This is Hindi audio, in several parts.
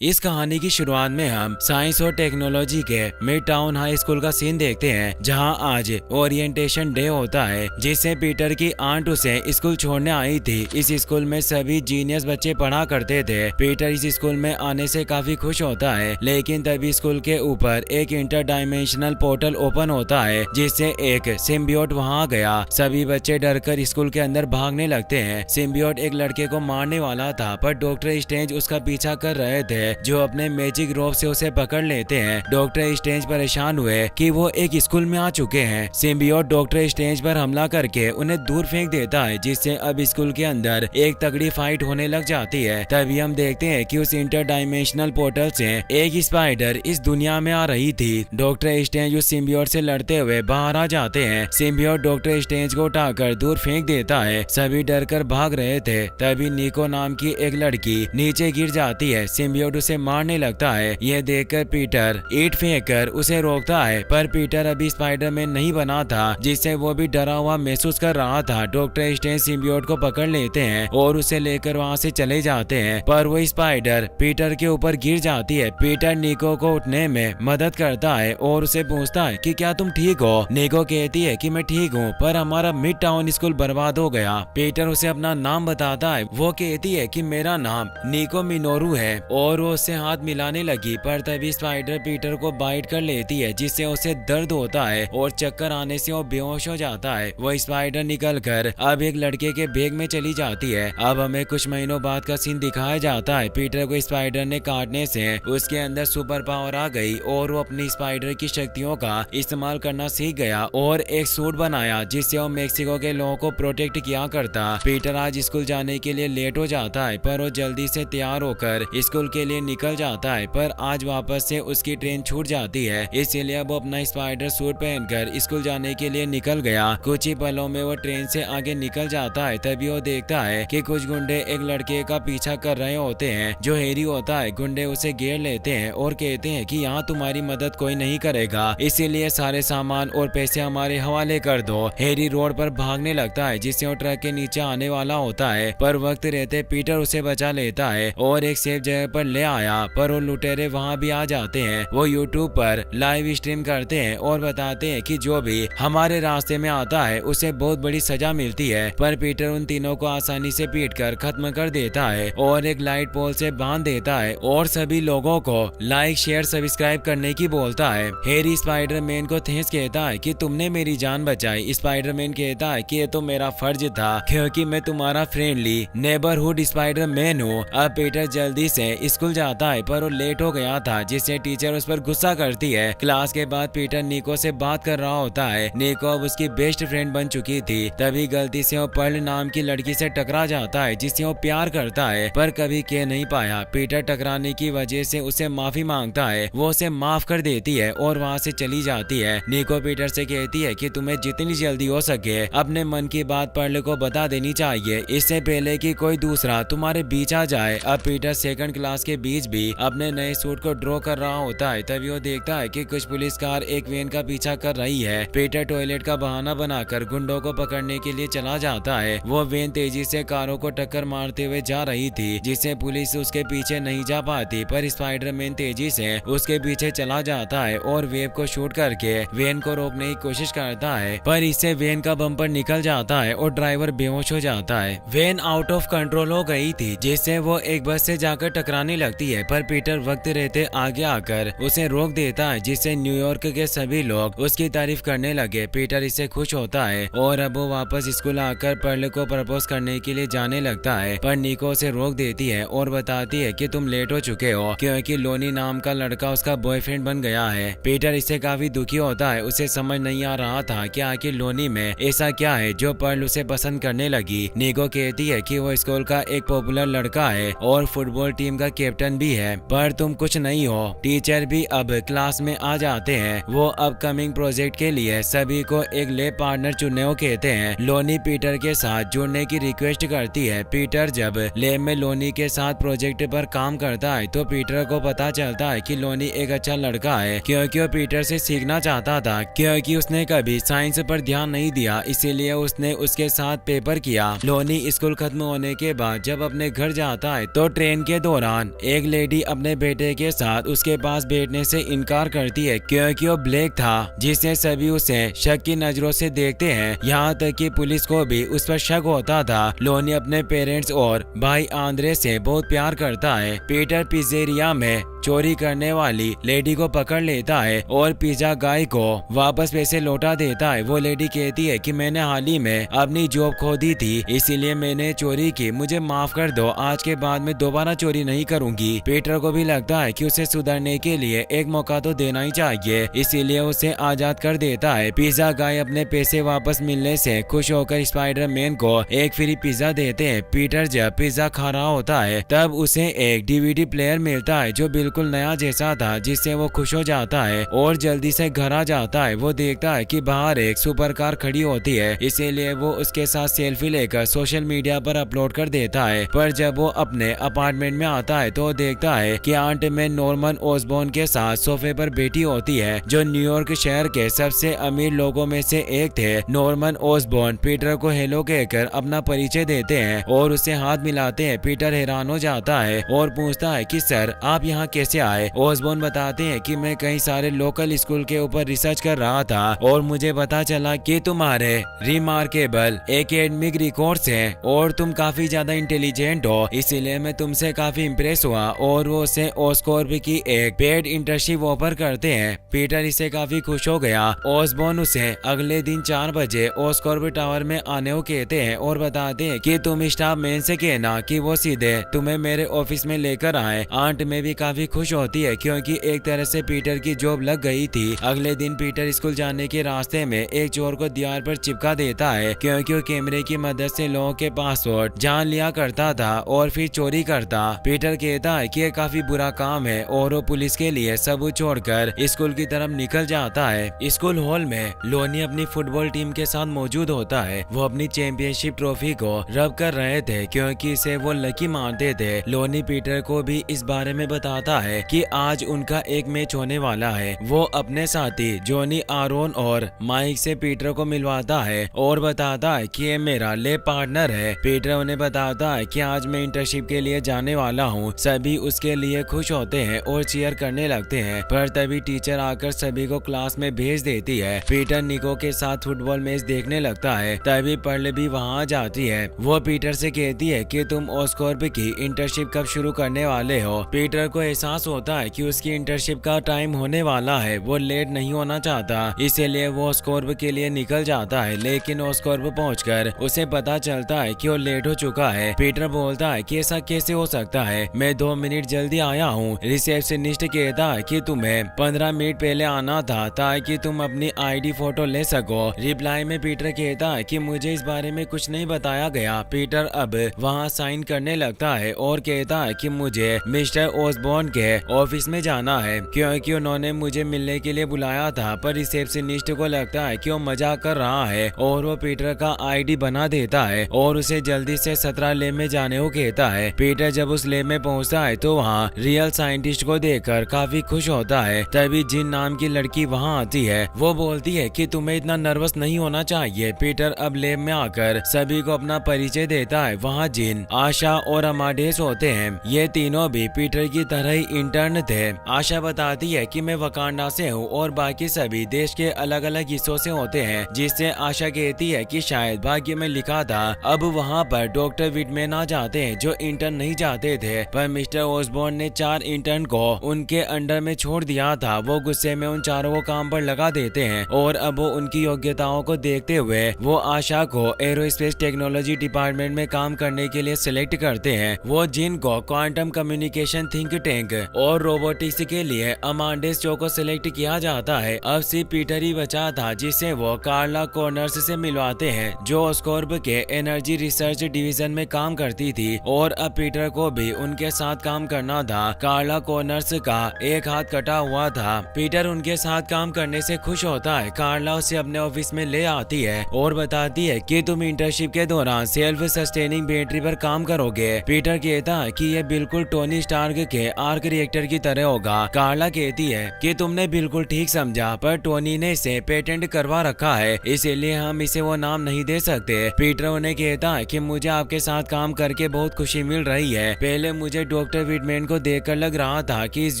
इस कहानी की शुरुआत में हम साइंस और टेक्नोलॉजी के मिड टाउन हाई स्कूल का सीन देखते हैं, जहां आज ओरिएंटेशन डे होता है, जिससे पीटर की आंट उसे स्कूल छोड़ने आई थी। इस स्कूल में सभी जीनियस बच्चे पढ़ा करते थे। पीटर इस स्कूल में आने से काफी खुश होता है, लेकिन तभी स्कूल के ऊपर एक इंटर डायमेंशनल पोर्टल ओपन होता है, जिससे एक सिम्बियोट वहां आ गया। सभी बच्चे डरकर स्कूल के अंदर भागने लगते हैं। सिम्बियोट एक लड़के को मारने वाला था, पर डॉक्टर स्ट्रेंज उसका पीछा कर रहे थे, जो अपने मैजिक रोप से उसे पकड़ लेते हैं। डॉक्टर स्ट्रेंज परेशान हुए कि वो एक स्कूल में आ चुके हैं। सिम्बियोट डॉक्टर स्ट्रेंज पर हमला करके उन्हें दूर फेंक देता है, जिससे अब स्कूल के अंदर एक तगड़ी फाइट होने लग जाती है। तभी हम देखते हैं कि उस इंटर डायमेंशनल पोर्टल से एक स्पाइडर इस दुनिया में आ रही थी। डॉक्टर स्ट्रेंज उस सिम्बियोट से लड़ते हुए बाहर आ जाते हैं। सिम्बियोट डॉक्टर स्ट्रेंज को उठाकर दूर फेंक देता है। सभी डरकर भाग रहे थे। तभी निको नाम की एक लड़की नीचे गिर जाती है। सिम्बियोट उसे मारने लगता है। यह देखकर पीटर ईंट फेंककर उसे रोकता है, पर पीटर अभी स्पाइडरमैन नहीं बना था, जिससे वो भी डरा हुआ महसूस कर रहा था। डॉक्टर स्ट्रेंज सिम्बियोट को पकड़ लेते हैं और उसे लेकर वहां से चले जाते हैं, पर वो स्पाइडर पीटर के ऊपर गिर जाती है। पीटर निको को उठने में मदद करता है और उसे पूछता है कि क्या तुम ठीक हो। निको कहती है कि मैं ठीक हूँ, पर हमारा मिड टाउन स्कूल बर्बाद हो गया। पीटर उसे अपना नाम बताता है। वो कहती है कि मेरा नाम निको मिनोरू है, और वो उससे हाथ मिलाने लगी, पर तभी स्पाइडर पीटर को बाइट कर लेती है, जिससे उसे दर्द होता है और चक्कर आने से वो बेहोश हो जाता है। वो स्पाइडर निकलकर अब एक लड़के के बैग में चली जाती है। अब हमें कुछ महीनों बाद का सीन दिखाया जाता है। पीटर को स्पाइडर ने काटने से उसके अंदर सुपर पावर आ गई और वो अपनी स्पाइडर की शक्तियों का इस्तेमाल करना सीख गया और एक सूट बनाया, जिससे वो मेक्सिको के लोगों को प्रोटेक्ट किया करता। पीटर आज स्कूल जाने के लिए लेट हो जाता है, पर वो जल्दी से तैयार होकर स्कूल के लिए निकल जाता है, पर आज वापस से उसकी ट्रेन छूट जाती है। इसीलिए वो अपना स्पाइडर सूट पहनकर स्कूल जाने के लिए निकल गया। कुछ ही पलों में वो ट्रेन से आगे निकल जाता है। तभी वो देखता है कि कुछ गुंडे एक लड़के का पीछा कर रहे होते हैं, जो हैरी होता है। गुंडे उसे घेर लेते हैं और कहते हैं कि यहाँ तुम्हारी मदद कोई नहीं करेगा, इसीलिए सारे सामान और पैसे हमारे हवाले कर दो। हैरी रोड पर भागने लगता है, जिससे वो ट्रक के नीचे आने वाला होता है, पर वक्त रहते पीटर उसे बचा लेता है और एक सेफ जगह पर ले आया। पर वो लुटेरे वहाँ भी आ जाते हैं। वो यूट्यूब पर लाइव स्ट्रीम करते हैं और बताते हैं कि जो भी हमारे रास्ते में आता है उसे बहुत बड़ी सजा मिलती है, पर पीटर उन तीनों को आसानी से पीटकर खत्म कर देता है और एक लाइट पोल से बांध देता है और सभी लोगों को लाइक शेयर सब्सक्राइब करने की बोलता है। हैरी स्पाइडरमैन को थैंक्स कहता है कि तुमने मेरी जान बचाई। स्पाइडरमैन कहता है कि ये तो मेरा फर्ज था, क्योंकि मैं तुम्हारा फ्रेंडली नेबरहुड स्पाइडरमैन हूँ। अब पीटर जल्दी से स्कूल जाता है, पर वो लेट हो गया था, जिससे टीचर उस पर गुस्सा करती है। क्लास के बाद पीटर निको से बात कर रहा होता है। निको अब उसकी बेस्ट फ्रेंड बन चुकी थी। तभी गलती से वो पर्ल नाम की लड़की से टकरा जाता है, जिससे वो प्यार करता है, पर कभी कह नहीं पाया। पीटर टकराने की वजह से उसे माफी मांगता है। वो उसे माफ कर देती है और वहाँ से चली जाती है। निको पीटर से कहती है कि तुम्हें जितनी जल्दी हो सके अपने मन की बात पर्ल को बता देनी चाहिए, इससे पहले कि कोई दूसरा तुम्हारे बीच आ जाए। अब पीटर सेकंड क्लास के बीच भी अपने नए सूट को ड्रॉ कर रहा होता है। तभी वो देखता है कि कुछ पुलिस कार एक वैन का पीछा कर रही है। पीटर टॉयलेट का बहाना बनाकर गुंडों को पकड़ने के लिए चला जाता है। वो वैन तेजी से कारों को टक्कर मारते हुए जा रही थी, जिससे पुलिस उसके पीछे नहीं जा पाती, पर स्पाइडरमैन तेजी से उसके पीछे चला जाता है और वेब को शूट करके वैन को रोकने की कोशिश करता है, पर इससे वैन का बम्पर निकल जाता है और ड्राइवर बेहोश हो जाता है। वैन आउट ऑफ कंट्रोल हो गई थी, जिससे वो एक बस से जाकर टकराने लगती है, पर पीटर वक्त रहते आगे आकर उसे रोक देता है, जिससे न्यूयॉर्क के सभी लोग उसकी तारीफ करने लगे। पीटर इससे खुश होता है और अब वो वापस स्कूल आकर पर्ल को प्रपोज करने के लिए जाने लगता है, पर निको उसे रोक देती है और बताती है कि तुम लेट हो चुके हो, क्योंकि लोनी नाम का लड़का उसका बॉयफ्रेंड बन गया है। पीटर इससे काफी दुखी होता है। उसे समझ नहीं आ रहा था कि आखिर लोनी में ऐसा क्या है जो पर्ल उसे पसंद करने लगी। निको कहती है कि वो स्कूल का एक पॉपुलर लड़का है और फुटबॉल टीम का कैप्टन भी है, पर तुम कुछ नहीं हो। टीचर भी अब क्लास में आ जाते हैं। वो अपकमिंग प्रोजेक्ट के लिए सभी को एक लैब पार्टनर चुनने को कहते हैं। लोनी पीटर के साथ जुड़ने की रिक्वेस्ट करती है। पीटर जब लैब में लोनी के साथ प्रोजेक्ट पर काम करता है, तो पीटर को पता चलता है कि लोनी एक अच्छा लड़का है, क्योंकि वो पीटर से सीखना चाहता था, क्योंकि उसने कभी साइंस पर ध्यान नहीं दिया, इसीलिए उसने उसके साथ पेपर किया। लोनी स्कूल खत्म होने के बाद जब अपने घर जाता है, तो ट्रेन के दौरान एक लेडी अपने बेटे के साथ उसके पास बैठने से इनकार करती है क्योंकि वो ब्लैक था, जिससे सभी उसे शक की नजरों से देखते हैं। यहाँ तक कि पुलिस को भी उस पर शक होता था। लोनी अपने पेरेंट्स और भाई आंद्रे से बहुत प्यार करता है। पीटर पिज्जेरिया में चोरी करने वाली लेडी को पकड़ लेता है और पिज्जा गाय को वापस पैसे लौटा देता है। वो लेडी कहती है कि मैंने हाल ही में अपनी जॉब खो दी थी, इसीलिए मैंने चोरी की, मुझे माफ कर दो, आज के बाद मैं दोबारा चोरी नहीं करूंगी। पीटर को भी लगता है कि उसे सुधरने के लिए एक मौका तो देना ही चाहिए, इसीलिए उसे आजाद कर देता है। पिज्जा गाय अपने पैसे वापस मिलने से खुश होकर स्पाइडरमैन को एक फ्री पिज्जा देते हैं। पीटर जब पिज्जा खा रहा होता है तब उसे एक डीवीडी प्लेयर मिलता है जो बिल्कुल नया जैसा था, जिससे वो खुश हो जाता है और जल्दी से घर आ जाता है। वो देखता है कि बाहर एक सुपर कार खड़ी होती है, इसीलिए वो उसके साथ सेल्फी लेकर सोशल मीडिया पर अपलोड कर देता है। पर जब वो अपने अपार्टमेंट में आता है तो देखता है कि आंट में नॉर्मन ओसबॉर्न के साथ सोफे पर बैठी होती है, जो न्यूयॉर्क शहर के सबसे अमीर लोगों में से एक थे। नॉर्मन ओसबॉर्न पीटर को हेलो कहकर अपना परिचय देते हैं और उसे हाथ मिलाते हैं। पीटर हैरान हो जाता है और पूछता है कि सर आप यहाँ कैसे आए। ओसबॉर्न बताते हैं कि मैं कई सारे लोकल स्कूल के ऊपर रिसर्च कर रहा था और मुझे पता चला कि तुम्हारे रिमार्केबल एकेडमिक रिकॉर्ड्स हैं और तुम काफी ज्यादा इंटेलिजेंट हो, इसीलिए मैं तुमसे काफी इम्प्रेस हुआ। और वो उसे ऑस्कॉर्प की एक पेड इंटर्नशिप ऑफर करते हैं। पीटर इससे काफी खुश हो गया। ओसबॉर्न उसे अगले दिन 4 बजे ऑस्कॉर्प टावर में आने को कहते हैं और बताते हैं कि तुम स्टाफ मैन से कहना कि वो सीधे तुम्हें मेरे ऑफिस में लेकर आए। आंट में भी काफी खुश होती है क्योंकि एक तरह से पीटर की जॉब लग गई थी। अगले दिन पीटर स्कूल जाने के रास्ते में एक चोर को दीवार पर चिपका देता है क्योंकि वो कैमरे की मदद से लोगों के पासवर्ड जान लिया करता था और फिर चोरी करता। पीटर कहता है कि ये काफी बुरा काम है और वो पुलिस के लिए सबूत छोड़कर स्कूल की तरफ निकल जाता है। स्कूल हॉल में लोनी अपनी फुटबॉल टीम के साथ मौजूद होता है। वो अपनी चैंपियनशिप ट्रॉफी को रब कर रहे थे क्योंकि इसे वो लकी मानते थे। लोनी पीटर को भी इस बारे में बताता है कि आज उनका एक मैच होने वाला है। वो अपने साथी जॉनी आरोन और माइक से पीटर को मिलवाता है और बताता है कि ये मेरा लैब पार्टनर है। पीटर उन्हें बताता है कि आज मैं इंटर्नशिप के लिए जाने वाला हूँ। सभी उसके लिए खुश होते हैं और चीयर करने लगते हैं, पर तभी टीचर आकर सभी को क्लास में भेज देती है। पीटर निको के साथ फुटबॉल मैच देखने लगता है, तभी पर्ल भी वहाँ आ जाती है। वो पीटर से कहती है कि तुम ऑस्कॉर्प की इंटर्नशिप कब शुरू करने वाले हो। पीटर को एहसास होता है कि उसकी इंटर्नशिप का टाइम होने वाला है। वो लेट नहीं होना चाहता, इसीलिए वो ऑस्कॉर्प के लिए निकल जाता है, लेकिन ऑस्कॉर्प पहुंचकर उसे पता चलता है कि वो लेट हो चुका है। पीटर बोलता है कि ऐसा कैसे हो सकता है, मैं 2 मिनट जल्दी आया हूँ। रिसेप्शनिस्ट कहता है कि तुम्हें 15 मिनट पहले आना था ताकि तुम अपनी आईडी फोटो ले सको। रिप्लाई में पीटर कहता है कि मुझे इस बारे में कुछ नहीं बताया गया। पीटर अब वहाँ साइन करने लगता है और कहता है कि मुझे मिस्टर ओसबॉर्न के ऑफिस में जाना है क्योंकि उन्होंने मुझे मिलने के लिए बुलाया था। पर रिसेप्शनिस्ट को लगता है कि वो मजाक कर रहा है और वो पीटर का आईडी बना देता है और उसे जल्दी से 17 लैब में जाने को कहता है। पीटर जब उस लैब में पहुंचता है तो वहाँ रियल साइंटिस्ट को देखकर काफी खुश होता है। तभी जिन नाम की लड़की वहाँ आती है। वो बोलती है कि तुम्हें इतना नर्वस नहीं होना चाहिए। पीटर अब लैब में आकर सभी को अपना परिचय देता है। वहाँ जिन, आशा और अमाडेस होते हैं। ये तीनों भी पीटर की तरह ही इंटर्न थे। आशा बताती है कि मैं वकांडा से हूँ और बाकी सभी देश के अलग अलग हिस्सों से होते हैं, जिससे आशा कहती है कि शायद भाग्य में लिखा था। अब वहाँ पर डॉक्टर विटमैन आ जाते हैं जो इंटर्न नहीं चाहते थे, पर मिस्टर ओसबॉर्न ने 4 इंटर्न को उनके अंडर में छोड़ दिया था। वो गुस्से में उन चारों को काम पर लगा देते हैं और अब वो उनकी योग्यताओं को देखते हुए वो आशा को एरोस्पेस टेक्नोलॉजी डिपार्टमेंट में काम करने के लिए सिलेक्ट करते हैं। वो जिन को क्वांटम कम्युनिकेशन थिंक टैंक और रोबोटिक्स के लिए अमांडेस चो को सिलेक्ट किया जाता है। अब सिर्फ पीटर ही बचा था जिसे वो कार्ला कॉर्नर्स से मिलवाते हैं जो ऑस्कॉर्प के एनर्जी रिसर्च डिवीजन में काम करती थी और अब पीटर को भी उनके साथ काम करना था। कार्ला कॉर्नर्स का एक हाथ कटा हुआ था। पीटर उनके साथ काम करने से खुश होता है। कार्ला उसे अपने ऑफिस में ले आती है और बताती है कि तुम इंटर्नशिप के दौरान सेल्फ सस्टेनिंग बैटरी पर काम करोगे। पीटर कहता है कि ये बिल्कुल टोनी स्टार्क के आर्क आर्क रिएक्टर की तरह होगा। कार्ला कहती है कि तुमने बिल्कुल ठीक समझा, पर टोनी ने इसे पेटेंट करवा रखा है, इसीलिए हम इसे वो नाम नहीं दे सकते। पीटर उन्हें कहता है कि मुझे आपके साथ काम करके बहुत खुशी मिल रही है। पहले मुझे डॉक्टर विटमैन को देखकर लग रहा था कि इस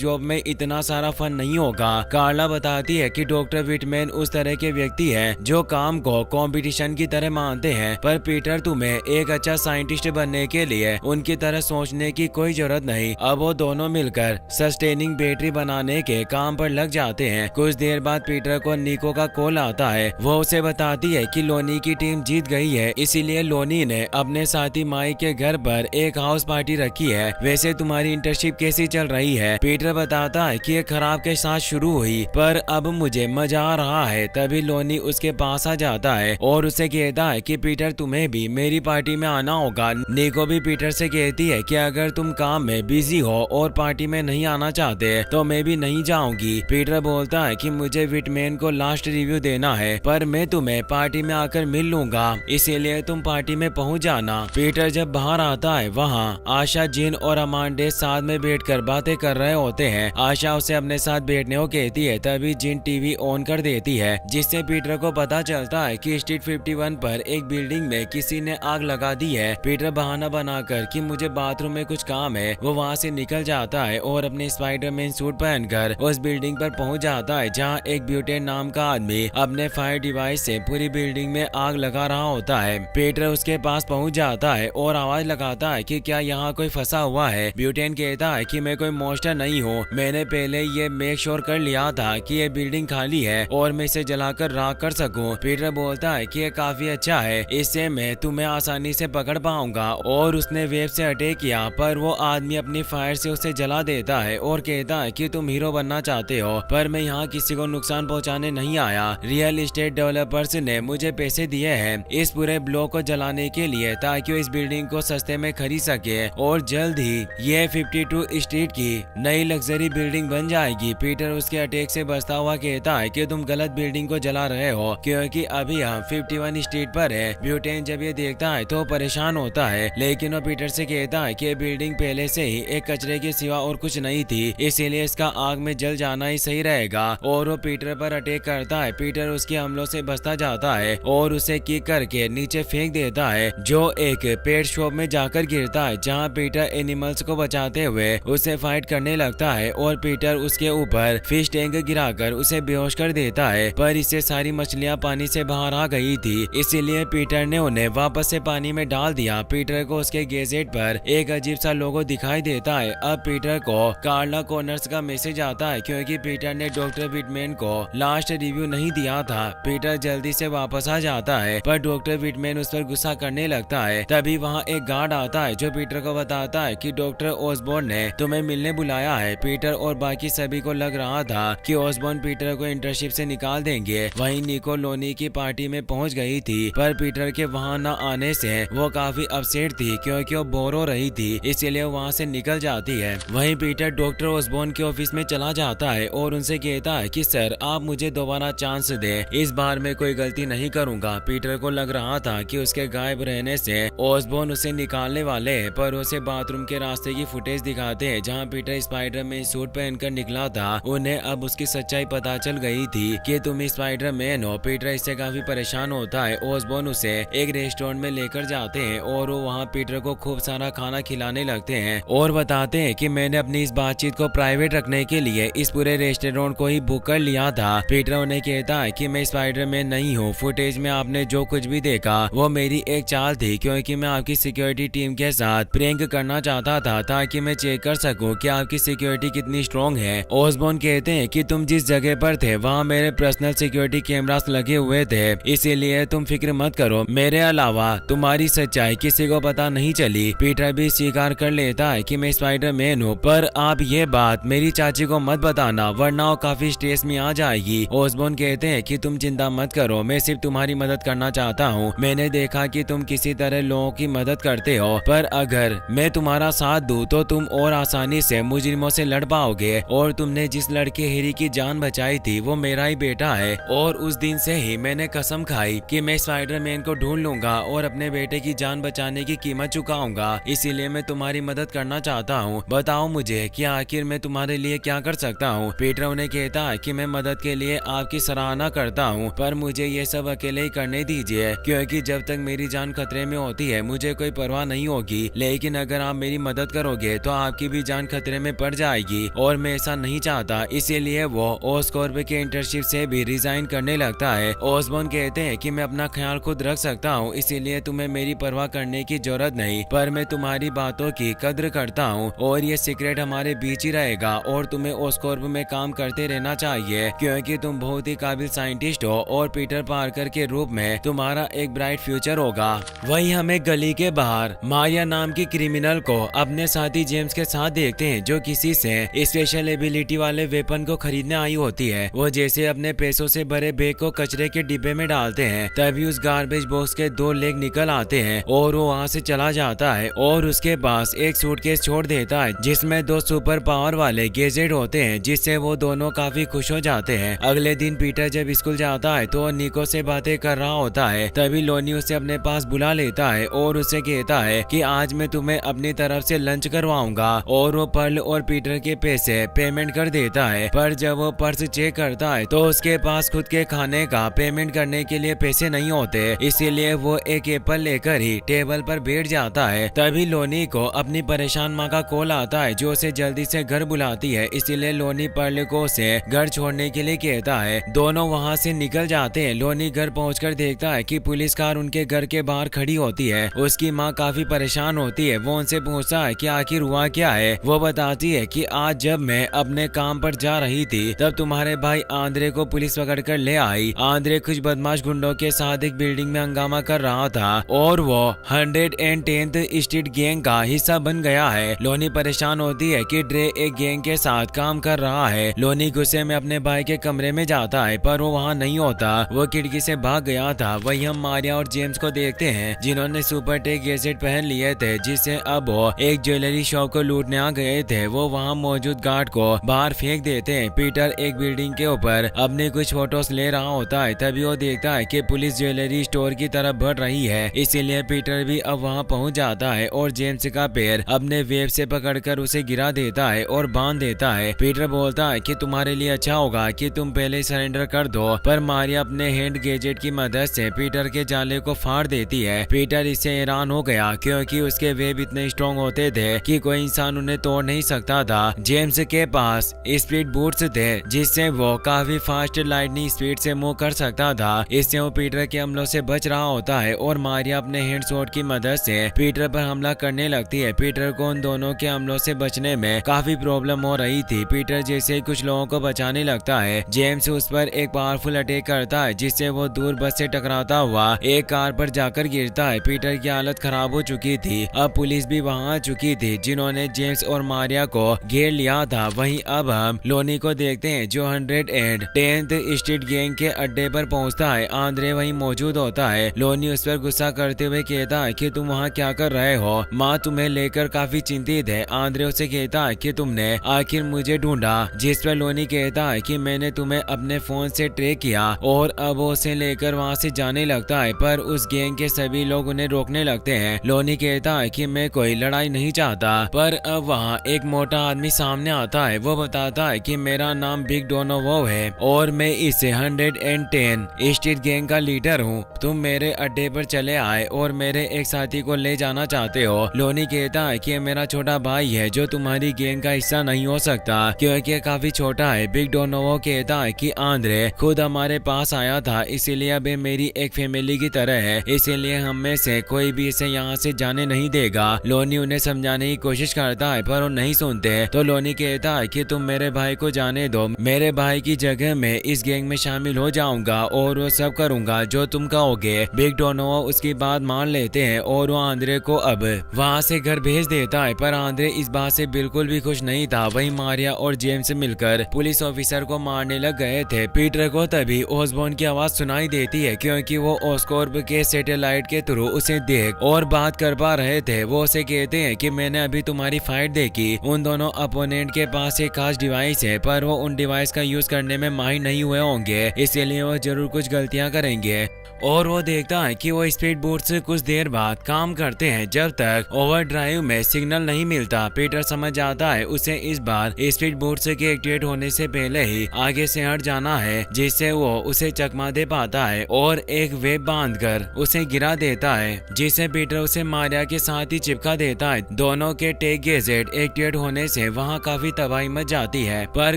जॉब में इतना सारा फन नहीं होगा। कार्ला बताती है कि डॉक्टर विटमैन उस तरह के व्यक्ति है जो काम को कंपटीशन की तरह मानते हैं, पर पीटर तुम्हें एक अच्छा साइंटिस्ट बनने के लिए उनकी तरह सोचने की कोई जरूरत नहीं। अब वो दोनों मिलकर सस्टेनिंग बैटरी बनाने के काम पर लग जाते हैं। कुछ देर बाद पीटर को निको का कॉल आता है। वो उसे बताती है कि लोनी की टीम जीत गई है, इसीलिए लोनी ने अपने साथी माइक के घर पर एक हाउस पार्टी रखी है। वैसे तुम्हारी इंटर्नशिप कैसी चल रही है? पीटर बताता है कि ये खराब के साथ शुरू हुई, पर अब मुझे मजा आ रहा है। तभी लोनी उसके पास आ जाता है और उसे कहता है कि पीटर तुम्हें भी मेरी पार्टी में आना होगा। निको भी पीटर से कहती है कि अगर तुम काम में बिजी हो और पार्टी में नहीं आना चाहते तो मैं भी नहीं जाऊंगी। पीटर बोलता है कि मुझे विटमैन को लास्ट रिव्यू देना है, पर मैं तुम्हें पार्टी में आकर मिल लूंगा, इसीलिए तुम पार्टी में पहुंच जाना। पीटर जब बाहर आता है, वहाँ आशा, जिन और अमांडे साथ में बैठकर बातें कर रहे होते हैं। आशा उसे अपने साथ बैठने को कहती है, तभी जिन टीवी ऑन कर देती है, जिससे पीटर को पता चलता है कि स्ट्रीट 51 पर एक बिल्डिंग में किसी ने आग लगा दी है। पीटर बहाना बनाकर कि मुझे बाथरूम में कुछ काम है, वो वहाँ से निकल जाता है और अपने स्पाइडरमैन सूट पहनकर उस बिल्डिंग पर पहुंच जाता है, जहाँ एक ब्यूटेन नाम का आदमी अपने फायर डिवाइस से पूरी बिल्डिंग में आग लगा रहा होता है। पीटर उसके पास पहुंच जाता है और आवाज लगाता है कि क्या यहाँ कोई फंसा हुआ है। ब्यूटेन कहता है कि मैं कोई मॉन्स्टर नहीं हूँ, मैंने पहले ये मेक श्योर कर लिया था कि ये बिल्डिंग खाली है और मैं इसे जलाकर राख कर सकूं। पीटर बोलता है कि ये काफी अच्छा है, इससे मैं तुम्हें आसानी से पकड़ पाऊंगा। और उसने वेब से अटैक किया, पर वो आदमी अपनी फायर से उसे जला देता है और कहता है कि तुम हीरो बनना चाहते हो, पर मैं यहाँ किसी को नुकसान पहुँचाने नहीं आया। रियल एस्टेट डेवलपर्स ने मुझे पैसे दिए हैं इस पूरे ब्लॉक को जलाने के लिए, ताकि वो इस बिल्डिंग को सस्ते में खरीद सके और जल्द ही ये 52 स्ट्रीट की नई लग्जरी बिल्डिंग बन जाएगी। पीटर उसके अटैक से बचता हुआ कहता है कि तुम गलत बिल्डिंग को जला रहे हो, क्योंकि अभी हम 51 स्ट्रीट पर है। ब्यूटेन जब ये देखता है तो परेशान होता है, लेकिन वो पीटर से कहता है कि बिल्डिंग पहले से ही एक कचरे के सिवा और कुछ नहीं थी, इसीलिए इसका आग में जल जाना ही सही रहेगा। और वो पीटर पर अटैक करता है। पीटर उसके हमलों से बचता जाता है और उसे किक करके नीचे फेंक देता है, जो एक पेट शॉप में जाकर गिरता है, जहाँ पीटर एनिमल्स को बचाते हुए उसे फाइट करने लगता है और पीटर उसके ऊपर फिश टैंक गिराकर उसे बेहोश कर देता है। पर इससे सारी मछलियां पानी से बाहर आ गई थी, इसीलिए पीटर ने उन्हें वापस से पानी में डाल दिया। पीटर को उसके गैजेट पर एक अजीब सा लोगो दिखाई देता है। अब पीटर को कार्ला कॉर्नर्स का मैसेज आता है, क्योंकि पीटर ने डॉक्टर विटमैन को लास्ट रिव्यू नहीं दिया था। पीटर जल्दी से वापस आ जाता है, पर डॉक्टर विटमैन उस पर गुस्सा करने लगता है। तभी वहाँ एक गार्ड आता है जो पीटर को बताता है कि डॉक्टर ऑसबॉर्न ने तुम्हें मिलने बुलाया है। पीटर और बाकी सभी को लग रहा था कि ऑसबॉर्न पीटर को इंटर्नशिप से निकाल देंगे। वहीं निको लोनी की पार्टी में पहुंच गई थी, पर पीटर के वहां न आने से वो काफी अपसेट थी, क्योंकि वो बोर हो रही थी, इसीलिए वहां से निकल जाती है। वहीं पीटर डॉक्टर ऑसबॉर्न के ऑफिस में चला जाता है और उनसे कहता है कि सर आप मुझे दोबारा चांस दे, इस बार मैं कोई गलती नहीं करूंगा। पीटर को लग रहा था कि उसके गायब रहने से ऑसबॉर्न उसे निकालने वाले हैं, पर उसे बाथरूम के रास्ते की फुटेज दिखाते हैं जहाँ पीटर स्पाइडरमैन सूट पहनकर निकला था। उन्हें अब उसकी सच्चाई पता चल गई थी कि तुम स्पाइडरमैन हो। पीटर इससे काफी परेशान होता है। ऑसबॉर्न उसे एक रेस्टोरेंट में लेकर जाते हैं और वो वहाँ पीटर को खूब सारा खाना खिलाने लगते हैं और बताते हैं कि मैंने अपनी इस बातचीत को प्राइवेट रखने के लिए इस पूरे रेस्टोरेंट को ही बुक कर लिया था। पीटर उन्हें कहता है कि मैं स्पाइडरमैन नहीं हूँ, फुटेज में आपने जो कुछ भी देखा वो मेरी एक चाल थी, क्योंकि मैं आपकी सिक्योरिटी टीम के साथ प्रैंक करना चाहता था ताकि मैं चेक कर सकूं कि आपकी सिक्योरिटी कितनी स्ट्रॉन्ग है। ऑसबॉर्न कहते हैं कि तुम जिस जगह पर थे वहाँ मेरे पर्सनल सिक्योरिटी कैमरास लगे हुए थे, इसीलिए तुम फिक्र मत करो, मेरे अलावा तुम्हारी सच्चाई किसी को पता नहीं चली। पीटर भी स्वीकार कर लेता है कि मैं स्पाइडरमैन हूँ, पर आप ये बात मेरी चाची को मत बताना, वरना वो काफी स्ट्रेस में आ जाएगी। ऑसबॉर्न कहते हैं कि तुम चिंता मत करो, मैं सिर्फ तुम्हारी मदद करना चाहता हूँ। मैंने देखा कि तुम किसी तरह लोगों की मदद करते हो, पर अगर मैं तुम्हारा साथ दूं तो तुम और आसानी से मुजरिमों से लड़ पाओगे। और तुमने जिस लड़के हैरी की जान बचाई थी वो मेरा ही बेटा है, और उस दिन से ही मैंने कसम खाई कि मैं स्पाइडरमैन को ढूंढ लूंगा और अपने बेटे की जान बचाने की कीमत चुकाऊंगा, इसीलिए मैं तुम्हारी मदद करना चाहता हूँ। बताओ मुझे कि आखिर मैं तुम्हारे लिए क्या कर सकता हूँ। पीटर उन्हें कहता है कि मैं मदद के लिए आपकी सराहना करता हूँ, पर मुझे ये सब अकेले ही करने दीजिए, क्योंकि जब तक मेरी जान खतरे में होती है मुझे कोई परवाह नहीं होगी, लेकिन अगर आप मेरी मदद करोगे तो आपकी भी जान खतरे में पड़ जाएगी और मैं ऐसा नहीं चाहता। इसीलिए वो ऑस्कॉर्प के इंटर्नशिप से भी रिजाइन करने लगता है। ऑसबॉर्न कहते हैं कि मैं अपना ख्याल खुद रख सकता हूँ, इसीलिए तुम्हें मेरी परवाह करने की जरूरत नहीं, पर मैं तुम्हारी बातों की कद्र करता हूँ और ये सीक्रेट हमारे बीच ही रहेगा और तुम्हें ऑस्कॉर्प में काम करते रहना चाहिए, क्योंकि तुम बहुत ही काबिल साइंटिस्ट हो और पीटर पार्कर के रूप में तुम्हारा एक ब्राइट फ्यूचर होगा। वही हमें गली के बाहर मारिया नाम की क्रिमिनल को अपने साथी जेम्स के साथ देखते हैं, जो किसी से स्पेशल एबिलिटी वाले वेपन को खरीदने आई होती है। वो जैसे अपने पैसों से भरे बैग को कचरे के डिब्बे में डालते हैं, तभी उस गार्बेज बॉक्स के 2 लेग निकल आते हैं और वो वहाँ से चला जाता है और उसके पास एक सूटकेस छोड़ देता है जिसमें 2 सुपर पावर वाले गैजेट होते हैं, जिससे वो दोनों काफी खुश हो जाते हैं। अगले दिन पीटर जब स्कूल जाता है तो निको से बातें कर रहा होता है, तभी लोनी उसे अपने पास बुला लेता है और उसे कहता है कि आज मैं तुम्हें अपनी तरफ से लंच करवाऊंगा, और वो पर्ल और पीटर के पैसे पेमेंट कर देता है। पर जब वो पर्स चेक करता है तो उसके पास खुद के खाने का पेमेंट करने के लिए पैसे नहीं होते, इसीलिए वो एक एप्पल लेकर ही टेबल पर बैठ जाता है। तभी लोनी को अपनी परेशान माँ का कॉल आता है, जो उसे जल्दी से घर बुलाती है, इसीलिए लोनी पर्ल को उसे घर छोड़ने के लिए कहता है। दोनों वहाँ से निकल जाते हैं। लोनी घर पहुंचकर देखता है कि पुलिस कार उनके घर के बाहर खड़ी होती है। उसकी माँ काफी परेशान होती है। वो उनसे पूछता है कि आखिर हुआ क्या है। वो बताती है कि आज जब मैं अपने काम पर जा रही थी तब तुम्हारे भाई आंद्रे को पुलिस पकड़ कर ले आई। आंद्रे कुछ बदमाश गुंडों के साथ एक बिल्डिंग में हंगामा कर रहा था और वो 110th स्ट्रीट गैंग का हिस्सा बन गया है। लोनी परेशान होती है कि ड्रे एक गैंग के साथ काम कर रहा है। लोनी गुस्से में अपने भाई के कमरे में जाता है, पर वो वहाँ नहीं होता, वो खिड़की से भाग गया था। वही हम मारिया और जेम्स को देखते हैं, जिन्होंने सुपर टेक गैजेट पहन लिए थे, जिससे अब वो एक ज्वेलरी शॉप को लूटने आ गए थे। वो वहाँ मौजूद गार्ड को बाहर फेंक देते हैं। पीटर एक बिल्डिंग के ऊपर अपने कुछ फोटोज ले रहा होता है, तभी वो देखता है कि पुलिस ज्वेलरी स्टोर की तरफ बढ़ रही है, इसीलिए पीटर भी अब वहाँ पहुँच जाता है और जेम्स का पैर अपने वेब से पकड़कर उसे गिरा देता है और बांध देता है। पीटर बोलता है कि तुम्हारे लिए अच्छा होगा कि तुम पहले सरेंडर कर दो, पर मारिया अपने हैंड गैजेट की मदद से पीटर के जाले को फाड़ देती है। पीटर इससे हैरान हो गया, क्योंकि उसके वेब इतने स्ट्रॉन्ग होते थे कि कोई इंसान उन्हें तोड़ नहीं सकता था। जेम्स के पास स्पीड बूट्स थे, जिससे वो काफी फास्ट लाइटनिंग स्पीड से मूव कर सकता था। इससे वो पीटर के हमलों से बच रहा होता है और मारिया अपने हैंड शॉट की मदद से पीटर पर हमला करने लगती है। पीटर को उन दोनों के हमलों से बचने में काफी प्रॉब्लम हो रही थी। पीटर जैसे ही कुछ लोगों को बचाने लगता है, जेम्स उस पर एक पावरफुल अटैक करता है, जिससे वो दूर बस से टकराता हुआ एक कार पर जाकर गिरता है। पीटर की हालत खराब हो चुकी थी। अब पुलिस भी वहाँ आ चुकी थी, जिन्होंने जेम्स और मारिया को घेर लिया था। वहीं अब हम लोनी को देखते हैं, जो 110th स्ट्रीट गैंग के अड्डे पर पहुंचता है। आंद्रे वहीं मौजूद होता है। लोनी उस पर गुस्सा करते हुए कहता है कि तुम वहाँ क्या कर रहे हो, माँ तुम्हें लेकर काफी चिंतित है। आंद्रे उसे कहता है कि तुमने आखिर मुझे ढूंढा, जिस पर लोनी कहता है कि मैंने तुम्हें अपने फोन से ट्रैक किया, और अब वो उसे लेकर वहाँ से जाने लगता है, पर उस गैंग के सभी लोग उन्हें रोकने लगते हैं। लोनी कहता है कि मैं कोई लड़ाई नहीं चाहता, पर अब वहाँ एक मोटा आदमी सामने आता है। वो बताता है कि मेरा नाम बिग डोनोवो है और मैं इस 110 स्ट्रीट गैंग का लीडर हूँ। तुम मेरे अड्डे पर चले आए और मेरे एक साथी को ले जाना चाहते हो। लोनी कहता है कि मेरा छोटा भाई है, जो तुम्हारी गैंग का हिस्सा नहीं हो सकता, क्योंकि काफी छोटा है। बिग डोनोवो कहता है कि आंद्रे खुद हमारे पास आया था, इसीलिए अब ये मेरी एक फैमिली की तरह है, इसीलिए हम में से कोई भी इसे यहाँ से जाने नहीं देगा। लोनी उन्हें समझाने की कोशिश करता है, पर वो नहीं सुनते। तो लोनी कहता है कि तुम मेरे भाई को जाने दो, मेरे भाई की जगह मैं इस गैंग में शामिल हो जाऊंगा और वो सब करूंगा जो तुम कहोगे। बिग डोनोवो उसकी बात मान लेते हैं और वो आंद्रे को अब वहाँ से घर भेज देता है, पर आंद्रे इस बात से बिल्कुल भी खुश नहीं था। वहीं मारिया और जेम्स मिलकर पुलिस ऑफिसर को मारने लग गए थे। पीटर को तभी ऑसबॉर्न की आवाज सुनाई देती है, क्योंकि वो ऑस्कॉर्प के सैटेलाइट के थ्रू उसे देख और बात कर पा रहे थे। वो उसे कहते हैं कि मैंने अभी तुम्हारी फाइट देखी। उन दोनों अपोनेंट के पास एक खास डिवाइस है, पर वो उन डिवाइस का यूज करने में माहिर नहीं हुए होंगे, इसीलिए वो जरूर कुछ गलतियां करेंगे। और वो देखता है कि वो स्पीड बोट से कुछ देर बाद काम करते हैं जब तक ओवरड्राइव में सिग्नल नहीं मिलता। पीटर समझ जाता है उसे इस बार स्पीड बोट से के एक्टिवेट होने से पहले ही आगे से हट जाना है, जिससे वो उसे चकमा दे पाता है और एक वेब बांधकर उसे गिरा देता है, जिसे पीटर उसे मारिया के साथ ही चिपका देता है। दोनों के टेक गैजेट एक्टिवेट होने से वहाँ काफी तबाही मच जाती है, पर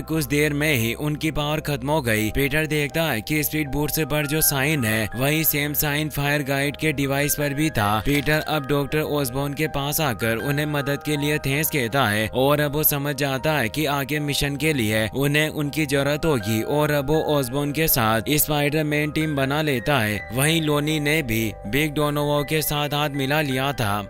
कुछ देर में ही उनकी पावर खत्म हो गई। पीटर देखता है कि स्पीड बोट से पर जो साइन है वही सेम साइन फायर गाइड के डिवाइस पर भी था। पीटर अब डॉक्टर ओसबॉर्न के पास आकर उन्हें मदद के लिए थैंक्स कहता है और अब वो समझ जाता है कि आगे मिशन के लिए उन्हें उनकी जरूरत होगी और अब वो ओसबॉर्न के साथ स्पाइडरमैन टीम बना लेता है। वहीं लोनी ने भी बिग डोनोवो के साथ हाथ मिला लिया था।